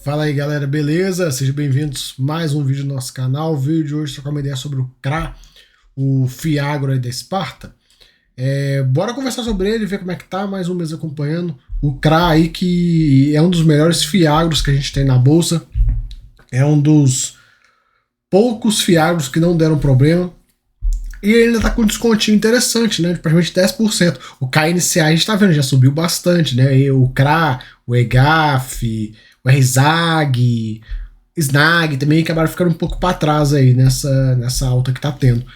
Fala aí galera, beleza? Sejam bem-vindos a mais um vídeo do nosso canal. O vídeo de hoje trocar uma ideia sobre o CRA, o Fiagro aí da Sparta. Bora conversar sobre ele, ver como é que tá, mais um mês acompanhando. O CRA aí que é um dos melhores Fiagros que a gente tem na bolsa. É um dos poucos Fiagros que não deram problema. E ele ainda tá com um descontinho interessante, né? De praticamente 10%. O KNCA a gente tá vendo, já subiu bastante, né? E o CRA, o EGAF, o RZAG, SNAG também acabaram ficando um pouco para trás aí nessa alta que tá tendo.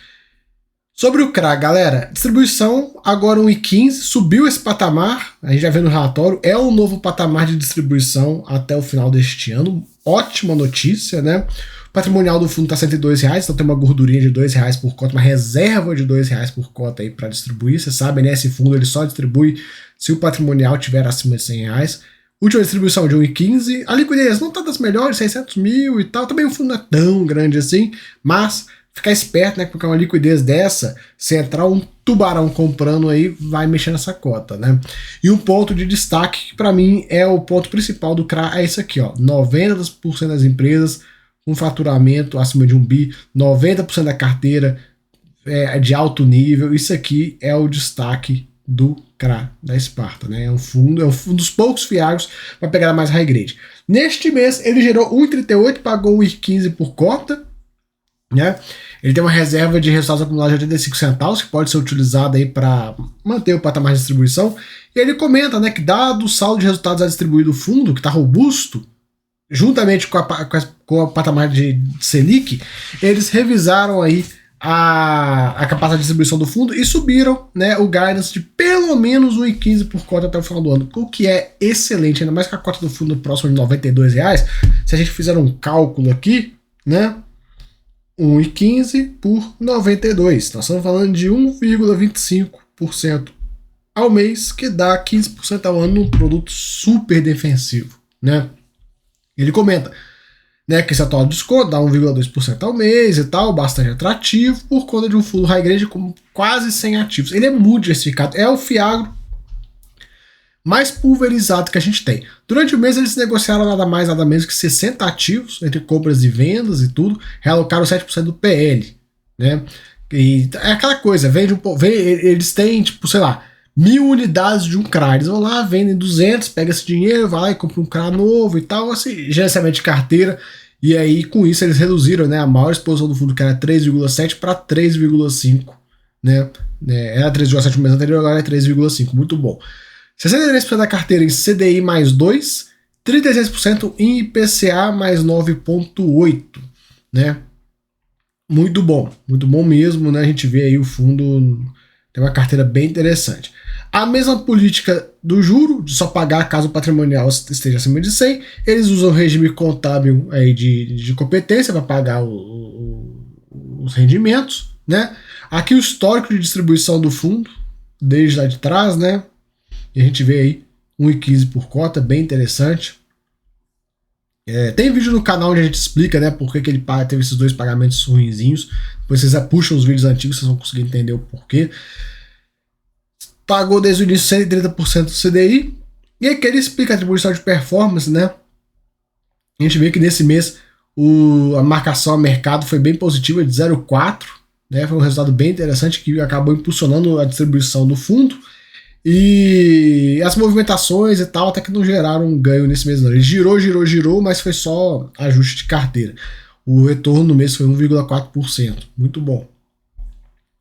Sobre o CRA, galera, distribuição agora 1,15, subiu esse patamar, a gente já vê no relatório, é um novo patamar de distribuição até o final deste ano. Ótima notícia, né? O patrimonial do fundo está R$ 102, então tem uma gordurinha de R$ 2 por cota, uma reserva de R$ 2 por cota aí para distribuir. Você sabe, né? Esse fundo ele só distribui se o patrimonial tiver acima de R$ 100. Última distribuição de 1,15. A liquidez não está das melhores, 600 mil e tal. Também o fundo não é tão grande assim, mas ficar esperto, né? Porque uma liquidez dessa, se entrar um tubarão comprando aí, vai mexer nessa cota, né? E um ponto de destaque, que para mim é o ponto principal do CRA, é isso aqui, ó. 90% das empresas com faturamento acima de 1 bi, 90% da carteira é de alto nível. Isso aqui é o destaque do CRA da Sparta, né? É um dos poucos fiagros para pegar mais high grade. Neste mês ele gerou 1,38, pagou 1,15 por cota, né? Ele tem uma reserva de resultados acumulados de 85 centavos que pode ser utilizada aí para manter o patamar de distribuição. E ele comenta, né, que dado o saldo de resultados a distribuir do fundo, que está robusto, juntamente com o patamar de Selic, eles revisaram aí a capacidade de distribuição do fundo e subiram, né, o guidance de pelo menos 1,15 por cota até o final do ano, o que é excelente, ainda mais com a cota do fundo próximo de R$ 92. Se a gente fizer um cálculo aqui, né, 1,15 por 92, nós estamos falando de 1,25% ao mês, que dá 15% ao ano num produto super defensivo, né? Ele comenta, né, que esse atual desconto dá 1,2% ao mês e tal, bastante atrativo, por conta de um fundo high grade com quase 100 ativos. Ele é muito diversificado, é o Fiagro mais pulverizado que a gente tem. Durante o mês eles negociaram nada mais, nada menos que 60 ativos, entre compras e vendas e tudo, realocaram 7% do PL, né? E é aquela coisa, eles têm, tipo, sei lá, 1.000 unidades de um CRA, eles vão lá, vendem 200, pega esse dinheiro, vai lá e compra um CRA novo e tal, assim, gerenciamento de carteira, e aí com isso eles reduziram, né, a maior exposição do fundo, que era 3,7 para 3,5, né, era 3,7 no mês anterior, agora é 3,5, muito bom. 63% da carteira em CDI mais 2, 36% em IPCA mais 9,8, né, muito bom mesmo, né, a gente vê aí o fundo tem uma carteira bem interessante. A mesma política do juro, de só pagar caso o patrimonial esteja acima de 100, eles usam o regime contábil aí de competência para pagar os rendimentos, né? Aqui o histórico de distribuição do fundo, desde lá de trás, né? E a gente vê aí 1,15 por cota, bem interessante. Tem vídeo no canal onde a gente explica, né, por que ele teve esses dois pagamentos ruinzinhos. Depois vocês puxam os vídeos antigos, vocês vão conseguir entender o porquê. Pagou desde o início 130% do CDI. E aqui ele explica a atribuição de performance, né? A gente vê que nesse mês a marcação a mercado foi bem positiva, de 0,4, né? Foi um resultado bem interessante que acabou impulsionando a distribuição do fundo. E as movimentações e tal até que não geraram um ganho nesse mês não. Ele girou, mas foi só ajuste de carteira. O retorno no mês foi 1,4%, muito bom.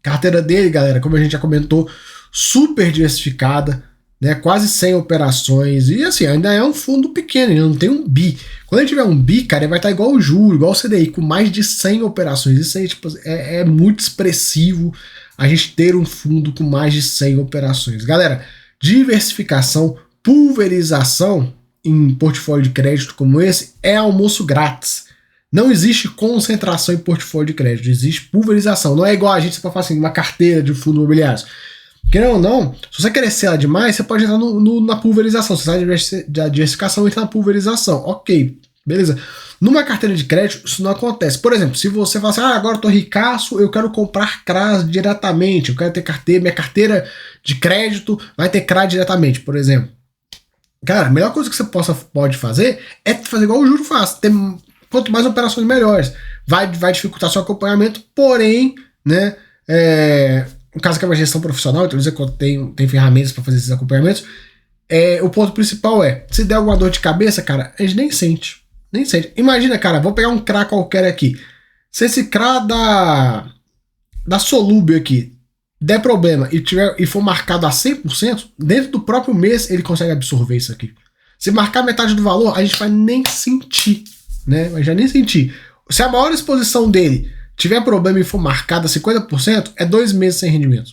Carteira dele, galera, como a gente já comentou, super diversificada, né, quase 100 operações, e assim, ainda é um fundo pequeno, ele não tem um bi. Quando ele tiver um bi, cara, ele vai estar igual o juro, igual o CDI, com mais de 100 operações. Isso aí, tipo, é muito expressivo a gente ter um fundo com mais de 100 operações. Galera, diversificação, pulverização em portfólio de crédito como esse é almoço grátis. Não existe concentração em portfólio de crédito, existe pulverização. Não é igual a gente você pode fazer assim, uma carteira de fundo imobiliário. Querendo ou não, se você crescer ela demais, você pode entrar na pulverização. Se você sai da diversificação, entra na pulverização. Ok, beleza. Numa carteira de crédito, isso não acontece. Por exemplo, se você fala assim, agora eu tô ricaço, eu quero comprar CRAs diretamente, eu quero ter minha carteira de crédito vai ter CRA diretamente, por exemplo. Cara, a melhor coisa que você pode fazer é fazer igual o Juro faz. Quanto mais operações melhores. Vai dificultar seu acompanhamento, porém, né? No caso que é uma gestão profissional, então você tem ferramentas para fazer esses acompanhamentos. O ponto principal se der alguma dor de cabeça, cara, a gente nem sente. Nem sente. Imagina, cara, vou pegar um CRA qualquer aqui. Se esse CRA da Solúbio aqui der problema e for marcado a 100%, dentro do próprio mês ele consegue absorver isso aqui. Se marcar metade do valor, a gente vai nem sentir, né? Vai já nem sentir. Se a maior exposição dele tiver problema e for marcada a 50%, é 2 meses sem rendimento,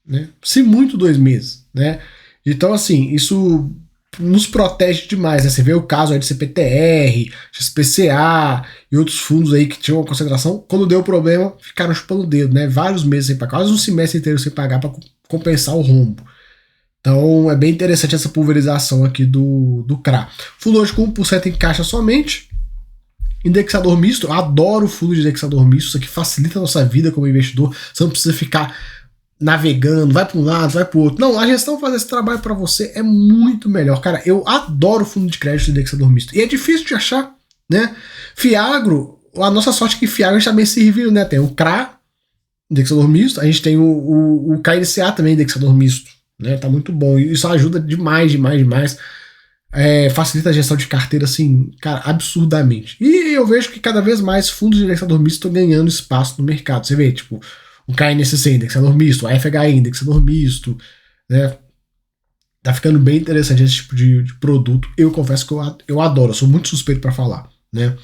né? Se muito, 2 meses, né? Então, assim, isso nos protege demais, né? Você vê o caso aí de CPTR, XPCA e outros fundos aí que tinham uma concentração, quando deu problema, ficaram chupando o dedo, né? Vários meses sem pagar, quase um semestre inteiro sem pagar para compensar o rombo. Então é bem interessante essa pulverização aqui do CRA. Fundo hoje com 1% em caixa somente. Indexador misto, eu adoro o fundo de indexador misto, isso aqui facilita a nossa vida como investidor, você não precisa ficar navegando, vai para um lado, vai para o outro. Não, a gestão fazer esse trabalho para você é muito melhor. Cara, eu adoro fundo de crédito de indexador misto. E é difícil de achar, né? Fiagro, a nossa sorte é que Fiagro a gente também serviu, né? Tem o CRA, indexador misto, a gente tem o KNCA também, indexador misto, né? Tá muito bom. E isso ajuda demais, demais, demais. Facilita a gestão de carteira, assim, cara, absurdamente. E eu vejo que cada vez mais fundos de indexador misto estão ganhando espaço no mercado. Você vê, tipo, o KNCC, indexador misto, a FHI, indexador misto, né? Tá ficando bem interessante esse tipo de produto. Eu confesso que eu adoro, eu sou muito suspeito para falar, né?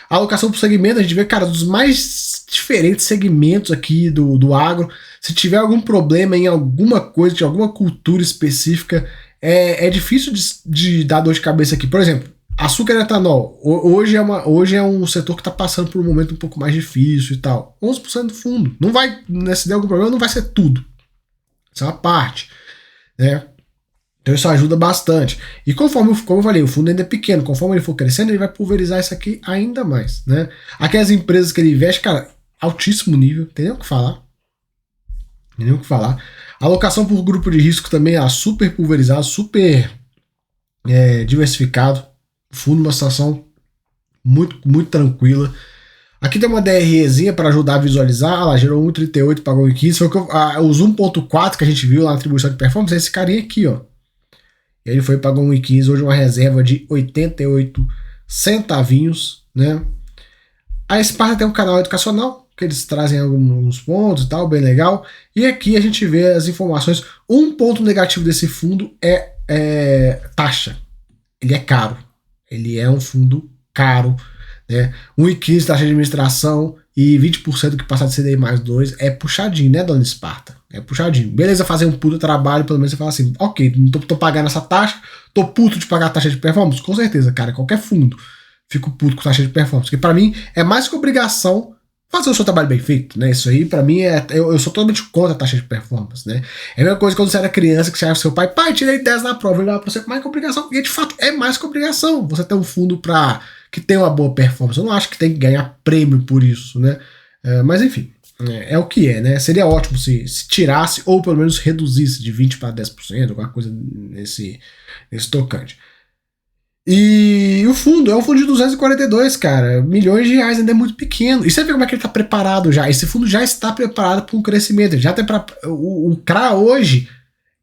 A alocação por segmento, a gente vê, cara, dos mais diferentes segmentos aqui do agro. Se tiver algum problema em alguma coisa, de alguma cultura específica, é difícil de dar dor de cabeça aqui. Por exemplo, açúcar e etanol. Hoje é um setor que está passando por um momento um pouco mais difícil e tal. 11% do fundo. Não vai, né, se der algum problema, não vai ser tudo. Isso é uma parte, né? Então isso ajuda bastante. E como eu falei, o fundo ainda é pequeno. Conforme ele for crescendo, ele vai pulverizar isso aqui ainda mais, né? Aquelas empresas que ele investe, cara, altíssimo nível. Tem nem o que falar. Tem nem o que falar. A alocação por grupo de risco também é super pulverizado, super diversificado. Fundo numa situação muito, muito tranquila. Aqui tem uma DREzinha para ajudar a visualizar. Ela gerou 1,38, pagou 1,15. Os 1,4 que a gente viu lá na atribuição de performance é esse carinha aqui, ó. E ele foi e pagou 1,15. Hoje uma reserva de 88 centavinhos, né? A Sparta tem um canal educacional, que eles trazem alguns pontos e tal, bem legal. E aqui a gente vê as informações. Um ponto negativo desse fundo é taxa. Ele é caro. Ele é um fundo caro, né? 1,15 taxa de administração e 20% que passar de CDI mais 2 é puxadinho, né, dona Esparta? É puxadinho. Beleza, fazer um puto trabalho, pelo menos você fala assim, ok, não tô pagando essa taxa, tô puto de pagar a taxa de performance? Com certeza, cara, qualquer fundo fico puto com taxa de performance, porque para mim é mais que obrigação fazer o seu trabalho bem feito, né? Isso aí, pra mim, eu sou totalmente contra a taxa de performance, né? É a mesma coisa quando você era criança, que você achava seu pai, tirei 10 na prova, ele dava pra você mais que obrigação. E de fato, é mais que obrigação você ter um fundo que tem uma boa performance. Eu não acho que tem que ganhar prêmio por isso, né? Mas enfim, é o que é, né? Seria ótimo se tirasse, ou pelo menos reduzisse de 20% para 10%, alguma coisa nesse tocante. E o fundo é um fundo de 242, cara, milhões de reais, ainda é muito pequeno. E você vê como é que ele está preparado já. Esse fundo já está preparado para um crescimento. Ele já tem o CRA hoje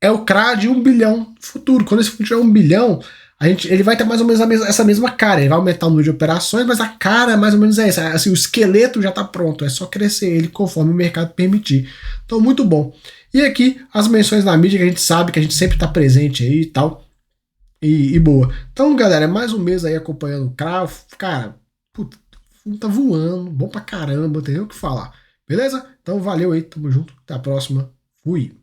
é o CRA de 1 bilhão futuro. Quando esse fundo tiver 1 bilhão, ele vai ter mais ou menos essa mesma cara. Ele vai aumentar o número de operações, mas a cara mais ou menos é essa. Assim, o esqueleto já está pronto. É só crescer ele conforme o mercado permitir. Então, muito bom. E aqui, as menções na mídia que a gente sabe que a gente sempre está presente aí e tal. E boa. Então, galera, é mais um mês aí acompanhando o CRA. Cara, puta, tá voando, bom pra caramba, tem nem o que falar. Beleza? Então, valeu aí, tamo junto, até a próxima. Fui.